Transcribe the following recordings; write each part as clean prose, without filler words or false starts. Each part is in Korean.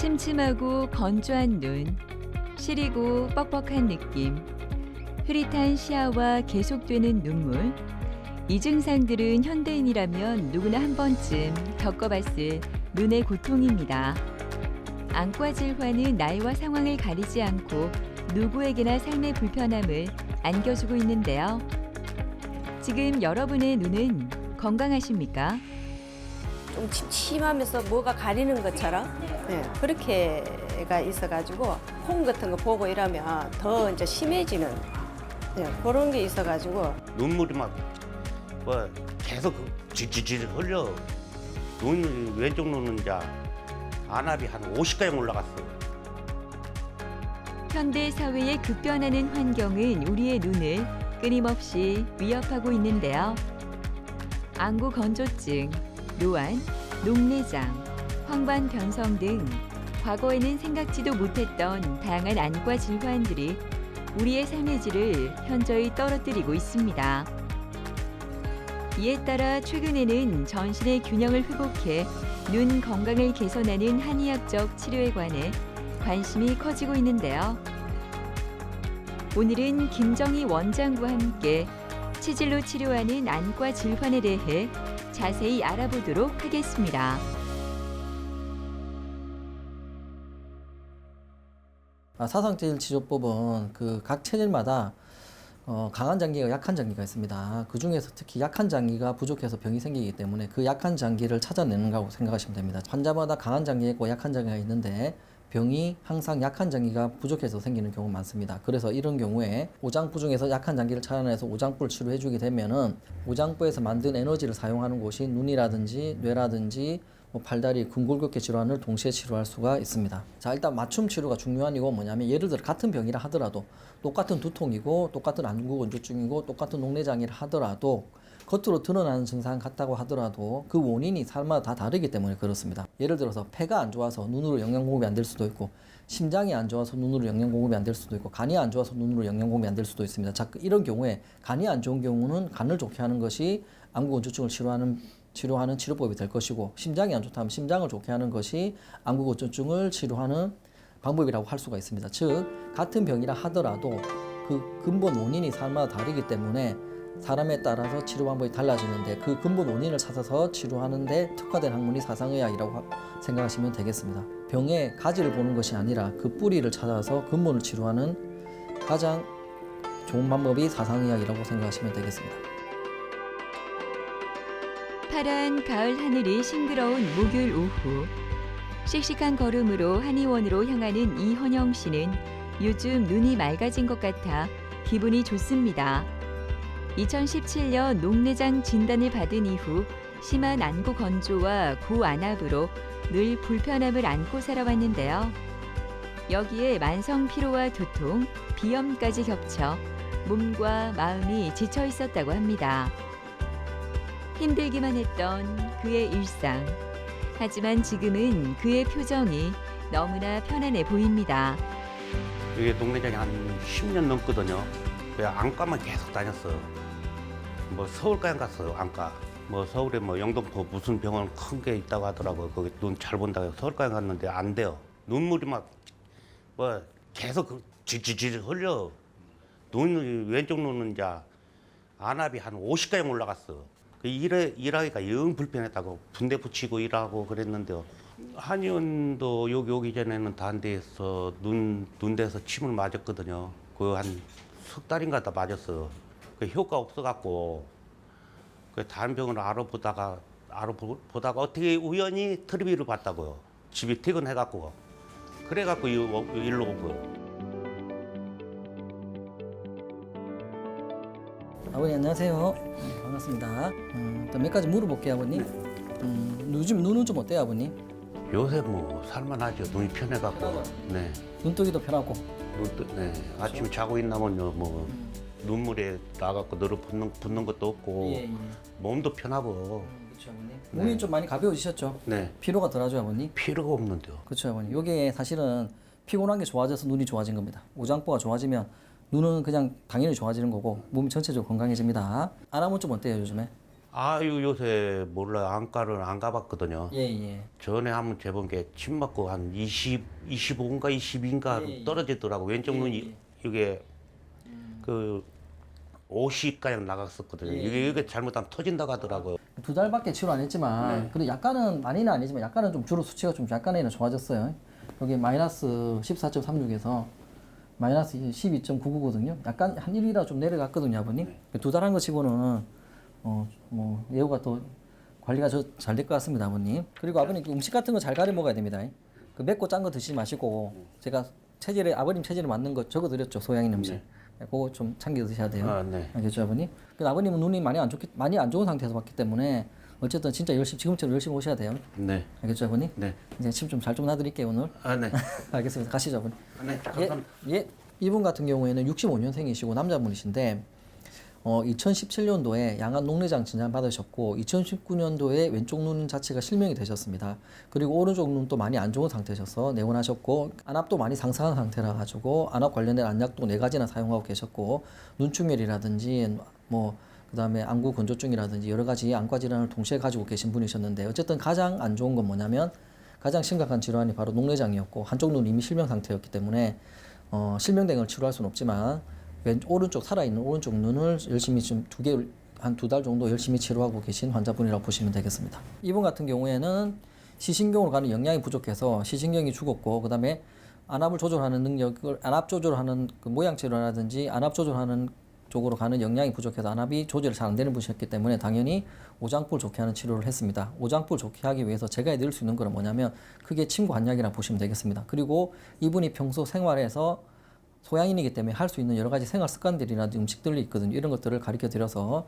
침침하고 건조한 눈, 시리고 뻑뻑한 느낌, 흐릿한 시야와 계속되는 눈물. 이 증상들은 현대인이라면 누구나 한 번쯤 겪어봤을 눈의 고통입니다. 안과 질환은 나이와 상황을 가리지 않고 누구에게나 삶의 불편함을 안겨주고 있는데요. 지금 여러분의 눈은 건강하십니까? 좀 침침하면서 뭐가 가리는 것처럼 그렇게가 있어가지고 콩 같은 거 보고 이러면 더 이제 심해지는 그런 게 있어가지고 눈물이 막 뭐 계속 질질질 흘려. 눈 왼쪽 눈은 이제 안압이 한 50가량 올라갔어. 현대 사회의 급변하는 환경은 우리의 눈을 끊임없이 위협하고 있는데요. 안구 건조증, 노안, 녹내장, 황반 변성 등 과거에는 생각지도 못했던 다양한 안과 질환들이 우리의 삶의 질을 현저히 떨어뜨리고 있습니다. 이에 따라 최근에는 전신의 균형을 회복해 눈 건강을 개선하는 한의학적 치료에 관해 관심이 커지고 있는데요. 오늘은 김정희 원장과 함께 치질로 치료하는 안과 질환에 대해 자세히 알아보도록 하겠습니다. 사상제일치료법은 각 체질마다 강한 장기가 약한 장기가 있습니다. 그 중에서 특히 약한 장기가 부족해서 병이 생기기 때문에 그 약한 장기를 찾아내는 거라고 생각하시면 됩니다. 환자마다 강한 장기가 있고 약한 장기가 있는데 병이 항상 약한 장기가 부족해서 생기는 경우가 많습니다. 그래서 이런 경우에 오장부 중에서 약한 장기를 찾아내서 오장부를 치료해 주게 되면은 오장부에서 만든 에너지를 사용하는 곳이 눈이라든지 뇌라든지 팔다리, 근골격계 질환을 동시에 치료할 수가 있습니다. 자, 일단 맞춤 치료가 중요한 이유가 뭐냐면 예를 들어 같은 병이라 하더라도 똑같은 두통이고 똑같은 안구 건조증이고 똑같은 녹내장이라 하더라도 겉으로 드러나는 증상 같다고 하더라도 그 원인이 사람마다 다 다르기 때문에 그렇습니다. 예를 들어서 폐가 안 좋아서 눈으로 영양 공급이 안 될 수도 있고 심장이 안 좋아서 눈으로 영양 공급이 안 될 수도 있고 간이 안 좋아서 눈으로 영양 공급이 안 될 수도 있습니다. 자, 이런 경우에 간이 안 좋은 경우는 간을 좋게 하는 것이 안구 건조증을 치료하는 치료법이 될 것이고 심장이 안 좋다면 심장을 좋게 하는 것이 안구 건조증을 치료하는 방법이라고 할 수가 있습니다. 즉 같은 병이라 하더라도 그 근본 원인이 사람마다 다르기 때문에 사람에 따라서 치료 방법이 달라지는데 그 근본 원인을 찾아서 치료하는 데 특화된 학문이 사상의학이라고 생각하시면 되겠습니다. 병의 가지를 보는 것이 아니라 그 뿌리를 찾아서 근본을 치료하는 가장 좋은 방법이 사상의학이라고 생각하시면 되겠습니다. 파란 가을 하늘이 싱그러운 목요일 오후, 씩씩한 걸음으로 한의원으로 향하는 이헌영 씨는 요즘 눈이 맑아진 것 같아 기분이 좋습니다. 2017년 녹내장 진단을 받은 이후 심한 안구 건조와 고안압으로 늘 불편함을 안고 살아왔는데요. 여기에 만성 피로와 두통, 비염까지 겹쳐 몸과 마음이 지쳐 있었다고 합니다. 힘들기만 했던 그의 일상. 하지만 지금은 그의 표정이 너무나 편안해 보입니다. 이게 녹내장이 한 10년 넘거든요. 왜 안과만 계속 다녔어. 뭐 서울까지 갔어요, 안과. 뭐 서울에 뭐 영등포 무슨 병원 큰 게 있다고 하더라고요. 거기 눈 잘 본다고 해서 서울까지 갔는데 안 돼요. 눈물이 막 뭐 계속 질질질 흘려. 왼쪽 눈은 이제 안압이 한 50가량 올라갔어. 일하기가 영 불편했다고 분대 붙이고 일하고 그랬는데요. 한의원도 여기 오기 전에는 다른 데에서 눈대에서 침을 맞았거든요. 그 한 석 달인가 다 맞았어. 그 효과 없어갖고 그 다른 병을 알아보다가 어떻게 우연히 텔레비를 봤다고요. 집에 퇴근해갖고 그래갖고 일로 온 거예요. 아버님 안녕하세요. 반갑습니다. 또 몇 가지 물어볼게요, 아버님. 요즘 눈은 좀 어때요, 아버님? 요새 뭐 살만하죠. 눈이 편해갖고. 네. 눈뜨기도 편하고. 네. 아침에 자고 있나면요, 뭐 눈물에 나갖고 너를 붓는 것도 없고 예. 몸도 편하고. 그렇죠, 아버님. 몸이 좀 많이 가벼워지셨죠? 네. 피로가 덜하죠, 아버님? 필요가 없는데요. 그렇죠, 아버님. 이게 사실은 피곤한 게 좋아져서 눈이 좋아진 겁니다. 오장부가 좋아지면 눈은 그냥 당연히 좋아지는 거고 몸이 전체적으로 건강해집니다. 안압은 좀 어때요, 요즘에? 아유 요새 몰라요. 안과를 안 가봤거든요. 예, 예. 전에 한번 재본 게 침 맞고 한 25인가 22인가 예, 예. 떨어지더라고. 왼쪽 예, 눈이 이게 그 50가량 나갔었거든요. 예, 이게 잘못하면 터진다고 하더라고요. 2달밖에 치료 안 했지만 네. 그래도 약간은 많이는 아니지만 약간은 좀 주로 수치가 좀 약간은 좋아졌어요. 여기 마이너스 14.36에서 마이너스 12.99거든요. 약간 한 1이라 좀 내려갔거든요, 아버님. 2달 한 거 치고는 뭐 예후가 더 관리가 잘 될 것 같습니다, 아버님. 그리고 아버님 그 음식 같은 거 잘 가려 먹어야 됩니다. 그 맵고 짠 거 드시지 마시고 제가 아버님 체질에 맞는 거 적어드렸죠, 소양인 음식. 그거 좀 챙겨 드셔야 돼요. 아, 네. 알겠죠, 아버님? 그 아버님은 눈이 많이 안 좋은 상태에서 왔기 때문에 어쨌든 진짜 열심히 지금처럼 열심히 오셔야 돼요. 네. 알겠죠, 아버님? 네. 이제 침 좀 잘 좀 놔드릴게요 오늘. 아, 네. 알겠습니다. 가시죠, 아버님. 아, 네. 예, 감사합니다. 예. 이분 같은 경우에는 65년생이시고 남자분이신데 2017년도에 양안 녹내장 진단 받으셨고 2019년도에 왼쪽 눈 자체가 실명이 되셨습니다. 그리고 오른쪽 눈도 많이 안 좋은 상태셔서 내원하셨고 안압도 많이 상승한 상태라 가지고 안압 관련된 안약도 4가지나 사용하고 계셨고 눈충혈이라든지 뭐 그다음에 안구 건조증이라든지 여러 가지 안과 질환을 동시에 가지고 계신 분이셨는데 어쨌든 가장 안 좋은 건 뭐냐면 가장 심각한 질환이 바로 녹내장이었고 한쪽 눈이 이미 실명 상태였기 때문에 실명된 걸 치료할 수는 없지만 오른쪽 살아있는 오른쪽 눈을 열심히 좀 한 2달 정도 열심히 치료하고 계신 환자분이라고 보시면 되겠습니다. 이분 같은 경우에는 시신경으로 가는 영양이 부족해서 시신경이 죽었고 그다음에 안압을 조절하는 능력을 안압 조절하는 그 모양치료라든지 안압 조절하는 쪽으로 가는 영양이 부족해서 안압이 조절이 잘 안 되는 분이셨기 때문에 당연히 오장불 좋게 하는 치료를 했습니다. 오장불 좋게 하기 위해서 제가 해드릴 수 있는 건 뭐냐면 크게 침구 한약이라 보시면 되겠습니다. 그리고 이분이 평소 생활에서 소양인이기 때문에 할 수 있는 여러 가지 생활 습관들이나 음식들이 있거든요. 이런 것들을 가르쳐 드려서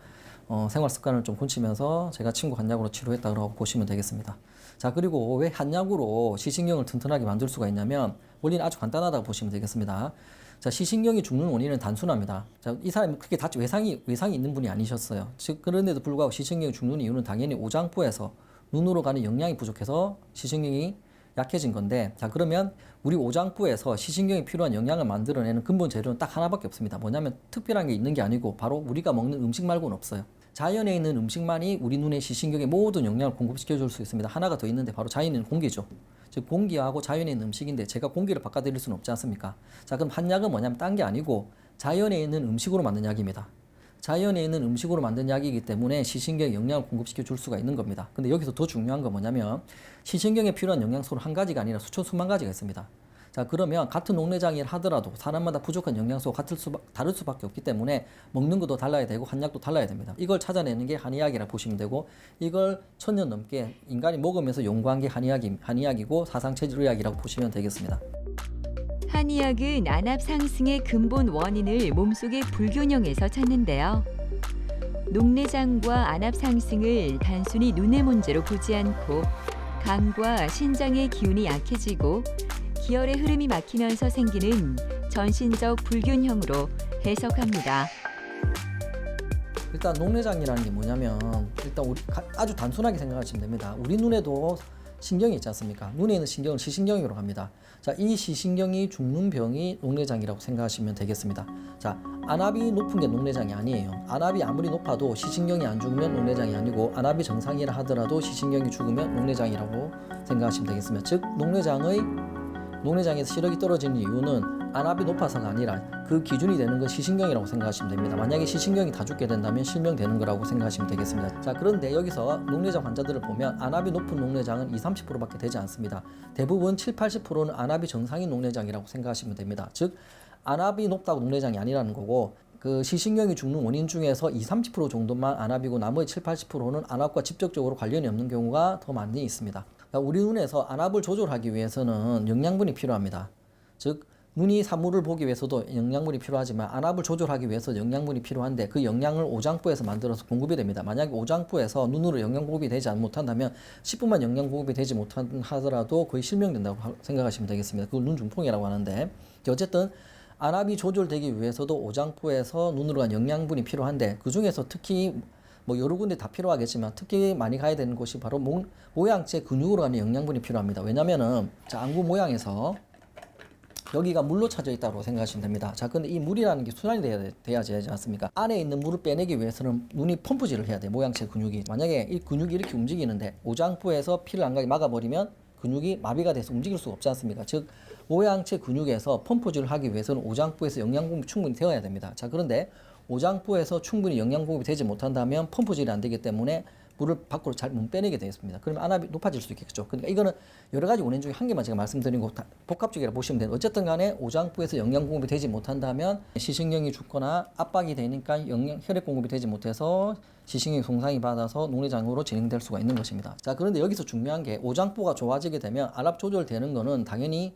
생활 습관을 좀 고치면서 제가 친구 한약으로 치료했다고 보시면 되겠습니다. 자, 그리고 왜 한약으로 시신경을 튼튼하게 만들 수가 있냐면 원리는 아주 간단하다고 보시면 되겠습니다. 자, 시신경이 죽는 원인은 단순합니다. 자, 이 사람이 크게 다치 외상이 있는 분이 아니셨어요. 즉 그런데도 불구하고 시신경이 죽는 이유는 당연히 오장부에서 눈으로 가는 영양이 부족해서 시신경이 약해진 건데, 자, 그러면 우리 오장부에서 시신경이 필요한 영양을 만들어내는 근본 재료는 딱 하나밖에 없습니다. 뭐냐면 특별한 게 있는 게 아니고 바로 우리가 먹는 음식 말고는 없어요. 자연에 있는 음식만이 우리 눈의 시신경에 모든 영양을 공급시켜 줄 수 있습니다. 하나가 더 있는데 바로 자연에 있는 공기죠. 즉 공기하고 자연에 있는 음식인데 제가 공기를 바꿔드릴 수는 없지 않습니까? 자, 그럼 한약은 뭐냐면 딴 게 아니고 자연에 있는 음식으로 만든 약입니다. 자연에 있는 음식으로 만든 약이기 때문에 시신경에 영양을 공급시켜 줄 수가 있는 겁니다. 근데 여기서 더 중요한 건 뭐냐면 시신경에 필요한 영양소는 한 가지가 아니라 수천 수만 가지가 있습니다. 자, 그러면 같은 녹내장이라 하더라도 사람마다 부족한 영양소가 다를 수밖에 없기 때문에 먹는 것도 달라야 되고 한약도 달라야 됩니다. 이걸 찾아내는 게 한의학이라 보시면 되고 이걸 1000년 넘게 인간이 먹으면서 연구한 게 한의학이고 사상체질의학이라고 보시면 되겠습니다. 한의학은 안압 상승의 근본 원인을 몸속의 불균형에서 찾는데요. 녹내장과 안압 상승을 단순히 눈의 문제로 보지 않고 간과 신장의 기운이 약해지고 기혈의 흐름이 막히면서 생기는 전신적 불균형으로 해석합니다. 일단 녹내장이라는 게 뭐냐면 일단 아주 단순하게 생각하시면 됩니다. 우리 눈에도 신경이 있지 않습니까? 눈에 있는 신경을 시신경으로 합니다. 자, 이 시신경이 죽는 병이 녹내장이라고 생각하시면 되겠습니다. 자, 안압이 높은 게 녹내장이 아니에요. 안압이 아무리 높아도 시신경이 안 죽으면 녹내장이 아니고 안압이 정상이라 하더라도 시신경이 죽으면 녹내장이라고 생각하시면 되겠습니다. 즉 녹내장에서 시력이 떨어지는 이유는 안압이 높아서가 아니라 그 기준이 되는 건 시신경이라고 생각하시면 됩니다. 만약에 시신경이 다 죽게 된다면 실명되는 거라고 생각하시면 되겠습니다. 자, 그런데 여기서 녹내장 환자들을 보면 안압이 높은 녹내장은 20-30%밖에 되지 않습니다. 대부분 7-80%는 안압이 정상인 녹내장이라고 생각하시면 됩니다. 즉 안압이 높다고 녹내장이 아니라는 거고 그 시신경이 죽는 원인 중에서 20-30% 정도만 안압이고 나머지 7-80%는 안압과 직접적으로 관련이 없는 경우가 더 많이 있습니다. 우리 눈에서 안압을 조절하기 위해서는 영양분이 필요합니다. 즉 눈이 사물을 보기 위해서도 영양분이 필요하지만 안압을 조절하기 위해서 영양분이 필요한데 그 영양을 오장부에서 만들어서 공급이 됩니다. 만약에 오장부에서 눈으로 영양 공급이 되지 못한다면 10분만 영양 공급이 되지 못하더라도 거의 실명된다고 생각하시면 되겠습니다. 그걸 눈중풍이라고 하는데 어쨌든 안압이 조절되기 위해서도 오장부에서 눈으로 간 영양분이 필요한데 그 중에서 특히 뭐 여러 군데 다 필요하겠지만 특히 많이 가야 되는 곳이 바로 모양체 근육으로 가는 영양분이 필요합니다. 왜냐면은 자, 안구 모양에서 여기가 물로 차져 있다고 생각하시면 됩니다. 자, 근데 이 물이라는 게 순환이 돼야 되지 않습니까? 안에 있는 물을 빼내기 위해서는 눈이 펌프질을 해야 돼. 모양체 근육이. 만약에 이 근육이 이렇게 움직이는데 오장부에서 피를 안 가게 막아버리면 근육이 마비가 돼서 움직일 수가 없지 않습니까? 즉 모양체 근육에서 펌프질을 하기 위해서는 오장부에서 영양 공급이 충분히 되어야 됩니다. 자, 그런데 오장부에서 충분히 영양 공급이 되지 못한다면 펌프질이 안 되기 때문에 물을 밖으로 잘 못 빼내게 되겠습니다. 그러면 안압이 높아질 수 있겠죠. 그러니까 이거는 여러 가지 원인 중에 한 개만 제가 말씀드린 거 복합적이라 보시면 돼요. 어쨌든 간에 오장부에서 영양 공급이 되지 못한다면 시신경이 죽거나 압박이 되니까 혈액 공급이 되지 못해서 시신경이 손상이 받아서 녹내장으로 진행될 수가 있는 것입니다. 자, 그런데 여기서 중요한 게 오장부가 좋아지게 되면 안압 조절되는 거는 당연히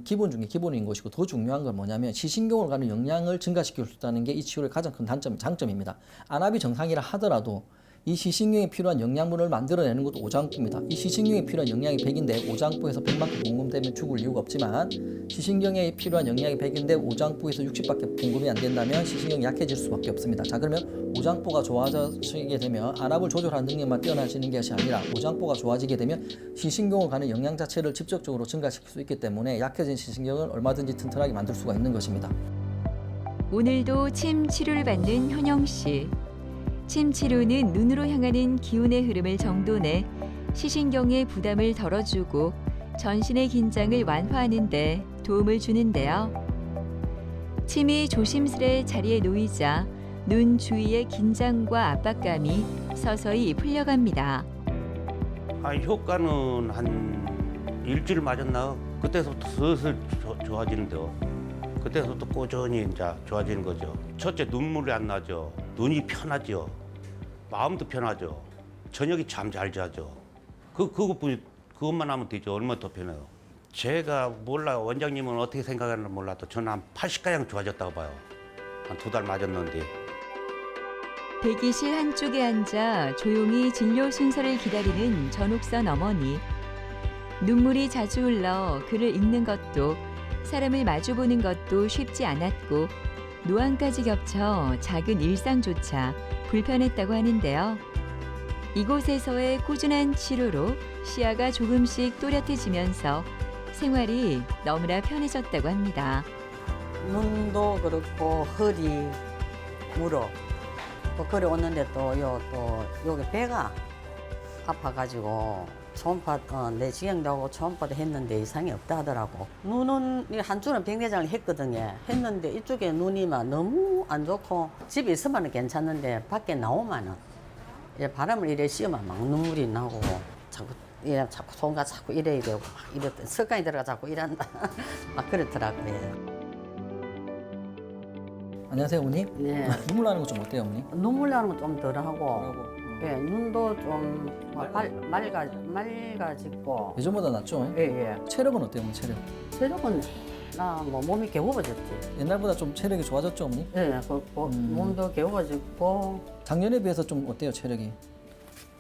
기본 중에 기본인 것이고 더 중요한 건 뭐냐면 시신경으로 가는 영양을 증가시킬 수 있다는 게 이 치료의 가장 큰 장점입니다. 안압이 정상이라 하더라도 이 시신경에 필요한 영양분을 만들어내는 것도 오장부입니다. 이 시신경에 필요한 영양이 100인데 오장부에서 100만큼 공급되면 죽을 이유가 없지만 시신경에 필요한 영양이 100인데 오장부에서 60밖에 공급이 안 된다면 시신경이 약해질 수밖에 없습니다. 자, 그러면 오장부가 좋아지게 되면 안압을 조절하는 능력만 뛰어나지는 것이 아니라 오장부가 좋아지게 되면 시신경으로 가는 영양 자체를 직접적으로 증가시킬 수 있기 때문에 약해진 시신경을 얼마든지 튼튼하게 만들 수가 있는 것입니다. 오늘도 침 치료를 받는 현영 씨. 침 치료는 눈으로 향하는 기운의 흐름을 정돈해 시신경의 부담을 덜어주고 전신의 긴장을 완화하는 데 도움을 주는데요. 침이 조심스레 자리에 놓이자 눈 주위의 긴장과 압박감이 서서히 풀려갑니다. 효과는 한 일주일 맞았나? 그때부터 슬슬 좋아지는데요. 그때부터 꾸준히 이제 좋아지는 거죠. 첫째, 눈물이 안 나죠. 눈이 편하죠. 마음도 편하죠. 저녁에 잠 잘 자죠. 그것만 하면 되죠. 얼마나 더 편해요. 제가 몰라요. 원장님은 어떻게 생각하는지 몰라도 저는 한 80가량 좋아졌다고 봐요. 한 2달 맞았는데. 대기실 한쪽에 앉아 조용히 진료 순서를 기다리는 전옥선 어머니. 눈물이 자주 흘러 글을 읽는 것도 사람을 마주보는 것도 쉽지 않았고 노안까지 겹쳐 작은 일상조차 불편했다고 하는데요. 이곳에서의 꾸준한 치료로 시야가 조금씩 또렷해지면서 생활이 너무나 편해졌다고 합니다. 눈도 그렇고 허리, 무릎 또 그래 오는데 또 여기 배가 아파가지고 초음파 내시경도 하고 초음파도 했는데 이상이 없다 하더라고. 눈은 한쪽은 백내장을 했거든요. 했는데 이쪽에 눈이 막 너무 안 좋고 집에 있으면 괜찮은데 밖에 나오면은 바람을 이래 씌우면 막 눈물이 나고 자꾸 손가 자꾸 이래 되고 막 이래 습관이 들어가 자꾸 이란다 막 그렇더라고요. 안녕하세요, 어머니. 네. 눈물 나는 거 좀 어때요, 어머니? 눈물 나는 건 좀 덜하고. 예, 눈도 좀 맑아지고. 예전보다 낫죠? 예. 체력은 어때요, 어머니? 체력은 나 뭐 몸이 개워졌지. 옛날보다 좀 체력이 좋아졌죠, 어머니? 예, 몸도 개워지고. 작년에 비해서 좀 어때요, 체력이?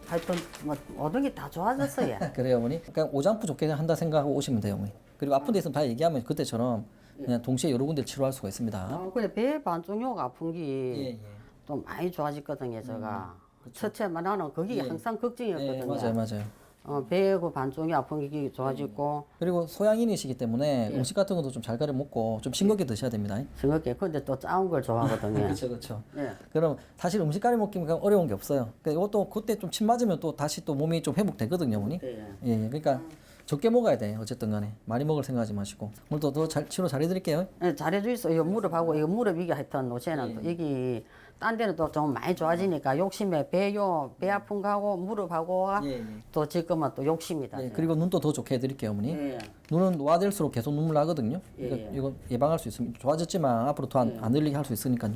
하여튼 뭐 모든 게 다 좋아졌어요. 그래요, 어머니? 그냥 오장부 좋게 한다 생각하고 오시면 돼요, 어머니. 그리고 아픈 데 있으면 다 얘기하면 그때처럼 그냥 동시에 여러 군데를 치료할 수가 있습니다. 그래 배 반쪽योग 아픈 게 예. 좀 많이 좋아졌거든요, 제가. 첫째만 하는 그게 예. 항상 걱정이었거든요. 맞아요. 배고 반쪽이 아픈 게 좋아지고. 그리고 소양인이시기 때문에 음식 같은 것도 좀 잘 가려 먹고 좀 싱겁게 드셔야 됩니다. 싱겁게. 근데 또 짜운 걸 좋아하거든요. 그렇죠. 예. 그럼 사실 음식 가려 먹기는 어려운 게 없어요. 이것도 그때 좀 침 맞으면 또 다시 또 몸이 좀 회복되거든요, 어머니. 예. 그러니까 적게 먹어야 돼. 어쨌든 간에 많이 먹을 생각하지 마시고 오늘도 더 치료 잘 해드릴게요. 네, 잘해주있어. 이거 무릎하고 이거 무릎 이게 하여튼 요새는 또 여기 딴 데는 또 좀 많이 좋아지니까 욕심에 배 아픈 거하고 무릎하고 또 지금은 또 욕심이다. 예, 그리고 눈도 더 좋게 해드릴게요, 어머니. 예. 눈은 노화될수록 계속 눈물 나거든요. 예. 이거 예방할 수 있으면 좋아졌지만 앞으로 더 안 흘리게 할 수 있으니까요.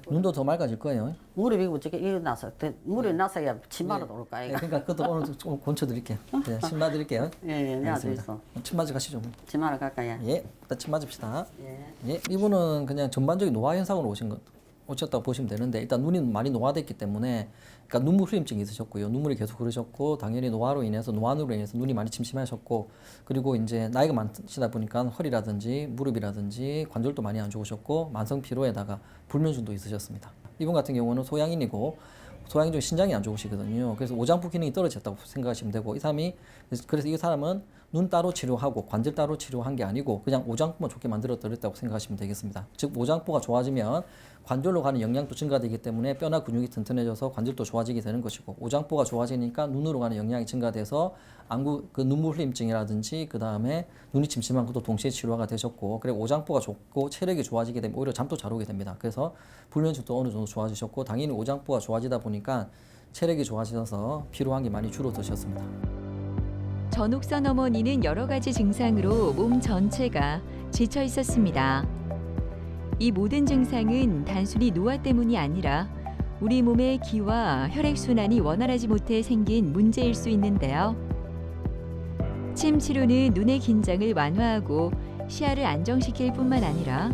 눈도 더 맑아질 거예요. 무릎이 어떻게 일어나서 물이 나서야 치마로 올까 예, 이거. 그러니까 그것도 오늘 좀 권쳐드릴게요. 네, 침 맞드릴게요. 예, 나도 있어. 침 맞으러 가시죠. 어머니. 치마로 갈까요? 예, 일단 침 맞읍시다. 예. 이분은 그냥 전반적인 노화 현상으로 오셨다고 보시면 되는데 일단 눈이 많이 노화됐기 때문에 그러니까 눈물 후림증이 있으셨고요. 눈물이 계속 흐르셨고 당연히 노화로 인해서 노안으로 인해서 눈이 많이 침침하셨고 그리고 이제 나이가 많으시다 보니까 허리라든지 무릎이라든지 관절도 많이 안 좋으셨고 만성 피로에다가 불면증도 있으셨습니다. 이분 같은 경우는 소양인이고 소양인 중에 신장이 안 좋으시거든요. 그래서 오장부 기능이 떨어졌다고 생각하시면 되고 이 사람은 눈 따로 치료하고 관절 따로 치료한 게 아니고 그냥 오장포만 좋게 만들어 드렸다고 생각하시면 되겠습니다. 즉 오장포가 좋아지면 관절로 가는 영양도 증가되기 때문에 뼈나 근육이 튼튼해져서 관절도 좋아지게 되는 것이고, 오장포가 좋아지니까 눈으로 가는 영양이 증가돼서 안구 그 눈물 흘림증이라든지 그 다음에 눈이 침침한 것도 동시에 치료가 되셨고, 그리고 오장포가 좋고 체력이 좋아지게 되면 오히려 잠도 잘 오게 됩니다. 그래서 불면증도 어느 정도 좋아지셨고, 당연히 오장포가 좋아지다 보니까 체력이 좋아지셔서 피로한 게 많이 줄어드셨습니다. 전옥선 어머니는 여러 가지 증상으로 몸 전체가 지쳐 있었습니다. 이 모든 증상은 단순히 노화 때문이 아니라 우리 몸의 기와 혈액순환이 원활하지 못해 생긴 문제일 수 있는데요. 침 치료는 눈의 긴장을 완화하고 시야를 안정시킬 뿐만 아니라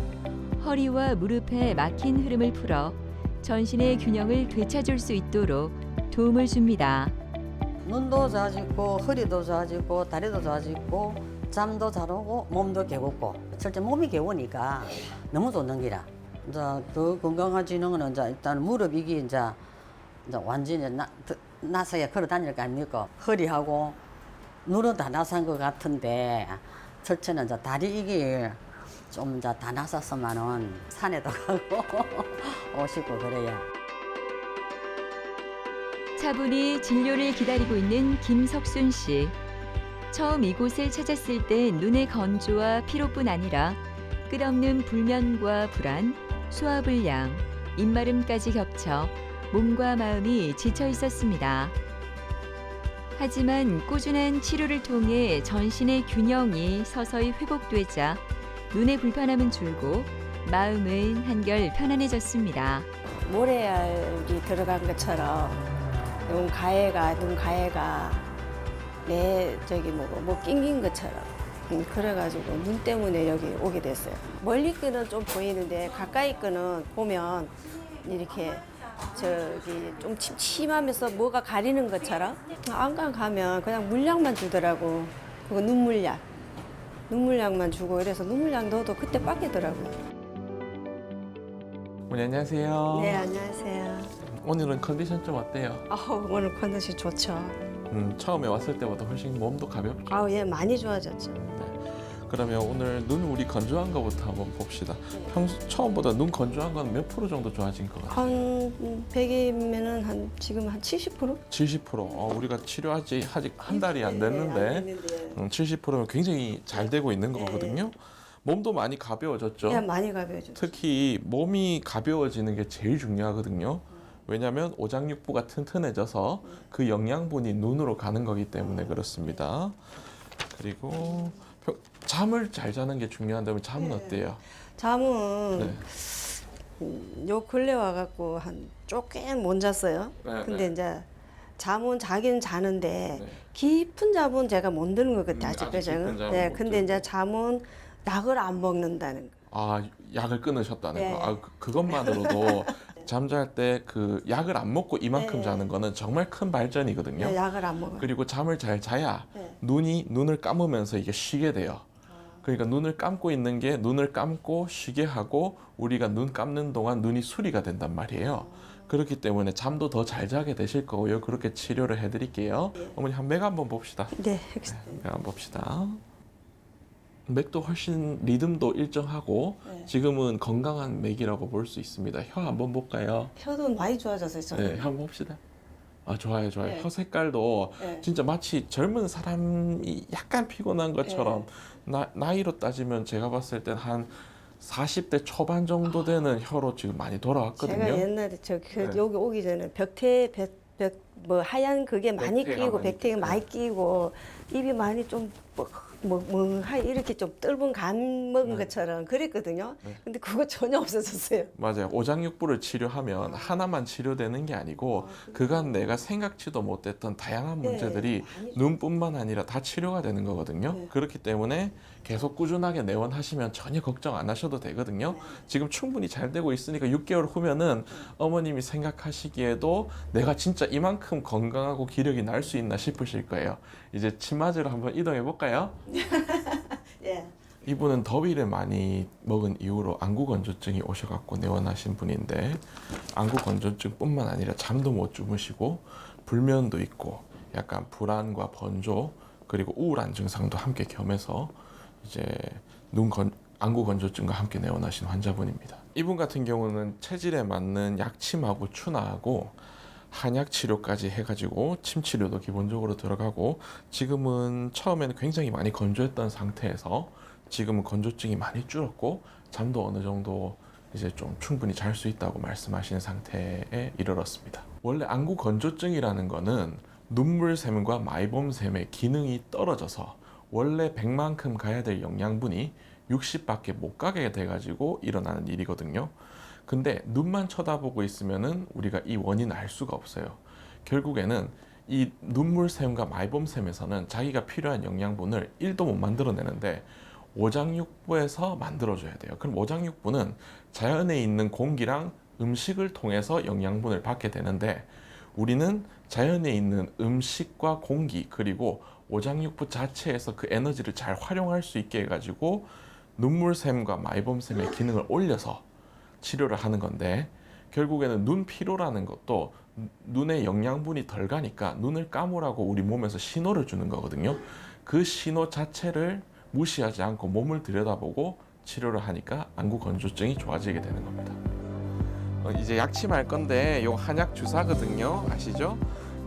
허리와 무릎의 막힌 흐름을 풀어 전신의 균형을 되찾을 수 있도록 도움을 줍니다. 눈도 좋아지고 허리도 좋아지고 다리도 좋아지고 잠도 잘 오고 몸도 개운고 실제 몸이 개우니까 너무 좋는 기라. 이제 더 건강해지는 거는 이제 일단 무릎 이게 이제 완전히 나서야 걸어 다닐 거 아닙니까? 허리하고 눈은 다 나선 것 같은데 첫째는 이제 다리 이게 좀 이제 다 나섰으면은 산에도 가고 오시고 그래요. 차분히 진료를 기다리고 있는 김석순 씨. 처음 이곳을 찾았을 때 눈의 건조와 피로뿐 아니라 끝없는 불면과 불안, 소화불량, 입마름까지 겹쳐 몸과 마음이 지쳐 있었습니다. 하지만 꾸준한 치료를 통해 전신의 균형이 서서히 회복되자 눈의 불편함은 줄고 마음은 한결 편안해졌습니다. 모래알이 들어간 것처럼 눈 가해가 내 저기 뭐 낑긴 것처럼 그래가지고 눈 때문에 여기 오게 됐어요. 멀리 거는 좀 보이는데 가까이 거는 보면 이렇게 저기 좀 침침하면서 뭐가 가리는 것처럼. 안간 가면 그냥 물약만 주더라고. 그거 눈물약만 주고 이래서 눈물약 넣어도 그때 빠개더라고요. 어머니 안녕하세요. 네, 안녕하세요. 오늘은 컨디션 좀 어때요? 오늘 컨디션 좋죠. 처음에 왔을 때보다 훨씬 몸도 가볍죠? 예, 많이 좋아졌죠. 그러면 오늘 눈 우리 건조한 거부터 한번 봅시다. 평소 처음보다 눈 건조한 건 몇 프로 정도 좋아진 것 같아요? 한 100이면은 지금 한 70%? 70%. 우리가 치료하지 아직 한 달이 안 됐는데 70%면 굉장히 잘 되고 있는 거거든요. 몸도 많이 가벼워졌죠? 예, 많이 가벼워졌죠. 특히 몸이 가벼워지는 게 제일 중요하거든요. 왜냐하면 오장육부가 튼튼해져서 그 영양분이 눈으로 가는 거기 때문에 그렇습니다. 그리고 잠을 잘 자는 게 중요한다면 잠은 어때요? 잠은 네. 요 근래 와갖고 꽤 못 잤어요. 네, 근데 네. 이제 잠은 자긴 자는데 네. 깊은 잠은 제가 못 드는 것 같아요. 아주 아직까지는. 깊은 잠은 네, 못 근데 들고. 이제 잠은 약을 안 먹는다는 거. 아, 약을 끊으셨다는 네. 거. 그것만으로도 잠잘 때 그 약을 안 먹고 이만큼 네. 자는 거는 정말 큰 발전이거든요. 네, 약을 안 먹어요. 그리고 잠을 잘 자야 네. 눈을 감으면서 이게 쉬게 돼요. 그러니까 눈을 감고 있는 게 눈을 감고 쉬게 하고 우리가 눈 감는 동안 눈이 수리가 된단 말이에요. 그렇기 때문에 잠도 더 잘 자게 되실 거고요. 그렇게 치료를 해드릴게요. 어머니 맥 한번 봅시다. 네, 맥 한번 봅시다. 맥도 훨씬 리듬도 일정하고 네. 지금은 건강한 맥이라고 볼 수 있습니다. 혀 한번 볼까요? 혀도 많이 좋아졌어요. 저는. 네, 한번 봅시다. 아, 좋아요. 네. 혀 색깔도 네. 진짜 마치 젊은 사람이 약간 피곤한 것처럼 나이로 따지면 제가 봤을 땐 한 40대 초반 정도 되는 혀로 지금 많이 돌아왔거든요. 제가 옛날에 네. 여기 오기 전에 뭐 하얀 그게 많이 백태가 끼고 많이 백태가 끼고. 많이 끼고 입이 많이 좀 이렇게 좀 뜰분 간 먹은 네. 것처럼 그랬거든요. 네. 근데 그거 전혀 없어졌어요. 맞아요. 오장육부를 치료하면 하나만 치료되는 게 아니고 그간 내가 생각지도 못했던 다양한 네, 문제들이 많이 눈뿐만 아니라 다 치료가 되는 거거든요. 네. 그렇기 때문에 계속 꾸준하게 내원하시면 전혀 걱정 안 하셔도 되거든요. 지금 충분히 잘 되고 있으니까 6개월 후면은 어머님이 생각하시기에도 내가 진짜 이만큼 건강하고 기력이 날 수 있나 싶으실 거예요. 이제 침 맞으러 한번 이동해 볼까요? 예. 이분은 더위를 많이 먹은 이후로 안구건조증이 오셔갖고 내원하신 분인데 안구건조증뿐만 아니라 잠도 못 주무시고 불면도 있고 약간 불안과 번조 그리고 우울한 증상도 함께 겸해서 이제 안구 건조증과 함께 내원하신 환자분입니다. 이분 같은 경우는 체질에 맞는 약침하고 추나하고 한약 치료까지 해가지고 침 치료도 기본적으로 들어가고 지금은 처음에는 굉장히 많이 건조했던 상태에서 지금은 건조증이 많이 줄었고 잠도 어느 정도 이제 좀 충분히 잘 수 있다고 말씀하시는 상태에 이르렀습니다. 원래 안구 건조증이라는 거는 눈물샘과 마이봄샘의 기능이 떨어져서 원래 100만큼 가야 될 영양분이 60밖에 못 가게 돼가지고 일어나는 일이거든요. 근데 눈만 쳐다보고 있으면은 우리가 이 원인을 알 수가 없어요. 결국에는 이 눈물샘과 마이봄샘에서는 자기가 필요한 영양분을 1도 못 만들어내는데 오장육부에서 만들어줘야 돼요. 그럼 오장육부는 자연에 있는 공기랑 음식을 통해서 영양분을 받게 되는데 우리는 자연에 있는 음식과 공기 그리고 오장육부 자체에서 그 에너지를 잘 활용할 수 있게 해가지고 눈물샘과 마이봄샘의 기능을 올려서 치료를 하는 건데 결국에는 눈 피로라는 것도 눈에 영양분이 덜 가니까 눈을 감으라고 우리 몸에서 신호를 주는 거거든요. 그 신호 자체를 무시하지 않고 몸을 들여다보고 치료를 하니까 안구 건조증이 좋아지게 되는 겁니다. 이제 약침할 건데 요 한약 주사거든요. 아시죠?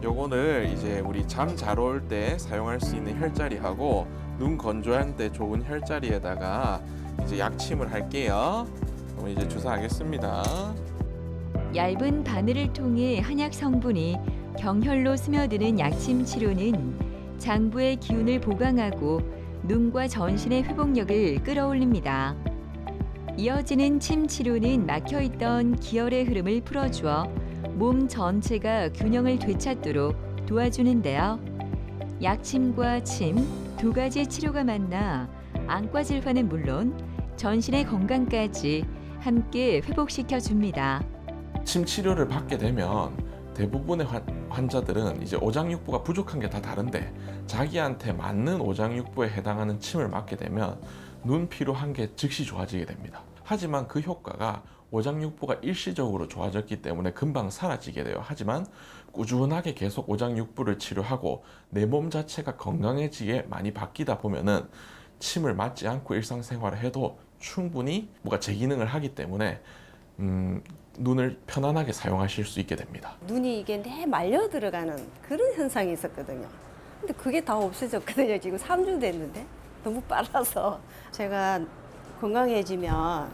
요거를 이제 우리 잠 잘 올 때 사용할 수 있는 혈자리하고 눈 건조할 때 좋은 혈자리에다가 이제 약침을 할게요. 그럼 이제 주사하겠습니다. 얇은 바늘을 통해 한약 성분이 경혈로 스며드는 약침 치료는 장부의 기운을 보강하고 눈과 전신의 회복력을 끌어올립니다. 이어지는 침 치료는 막혀있던 기혈의 흐름을 풀어주어 몸 전체가 균형을 되찾도록 도와주는데요. 약침과 침 두 가지 치료가 만나 안과 질환은 물론 전신의 건강까지 함께 회복시켜 줍니다. 침 치료를 받게 되면 대부분의 환자들은 이제 오장육부가 부족한 게 다 다른데 자기한테 맞는 오장육부에 해당하는 침을 맞게 되면 눈 피로한 게 즉시 좋아지게 됩니다. 하지만 그 효과가 오장육부가 일시적으로 좋아졌기 때문에 금방 사라지게 돼요. 하지만 꾸준하게 계속 오장육부를 치료하고 내 몸 자체가 건강해지게 많이 바뀌다 보면은 침을 맞지 않고 일상생활을 해도 충분히 뭐가 제 기능을 하기 때문에 눈을 편안하게 사용하실 수 있게 됩니다. 눈이 이게 내 말려 들어가는 그런 현상이 있었거든요. 근데 그게 다 없어졌거든요. 지금 3주 됐는데 너무 빨라서 제가 건강해지면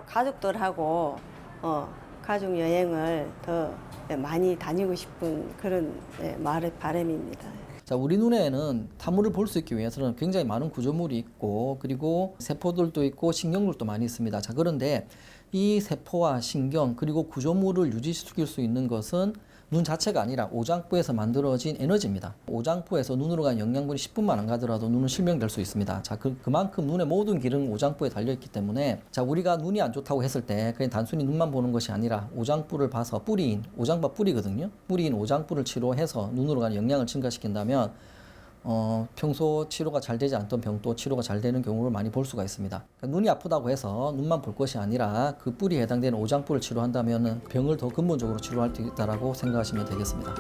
가족들하고 가족 여행을 더 많이 다니고 싶은 그런 바람입니다. 자, 우리 눈에는 타물을 볼 수 있기 위해서는 굉장히 많은 구조물이 있고 그리고 세포들도 있고 신경들도 많이 있습니다. 자, 그런데 이 세포와 신경 그리고 구조물을 유지시킬 수 있는 것은 눈 자체가 아니라 오장부에서 만들어진 에너지입니다. 오장부에서 눈으로 간 영양분이 10분만 안 가더라도 눈은 실명될 수 있습니다. 자, 그만큼 눈의 모든 기능은 오장부에 달려있기 때문에 자, 우리가 눈이 안 좋다고 했을 때 그냥 단순히 눈만 보는 것이 아니라 오장부를 봐서 오장부 뿌리거든요. 뿌리인 오장부를 치료해서 눈으로 가는 영양을 증가시킨다면 평소 치료가 잘 되지 않던 병도 치료가 잘 되는 경우를 많이 볼 수가 있습니다. 그러니까 눈이 아프다고 해서 눈만 볼 것이 아니라 그 뿌리에 해당되는 오장부를 치료한다면 병을 더 근본적으로 치료할 수 있다고 생각하시면 되겠습니다.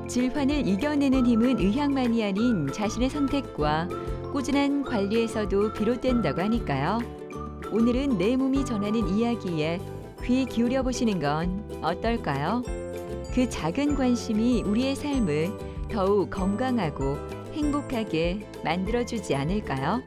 질환을 이겨내는 힘은 의학만이 아닌 자신의 선택과 꾸준한 관리에서도 비롯된다고 하니까요. 오늘은 내 몸이 전하는 이야기에 귀 기울여 보시는 건 어떨까요? 그 작은 관심이 우리의 삶을 더욱 건강하고 행복하게 만들어주지 않을까요?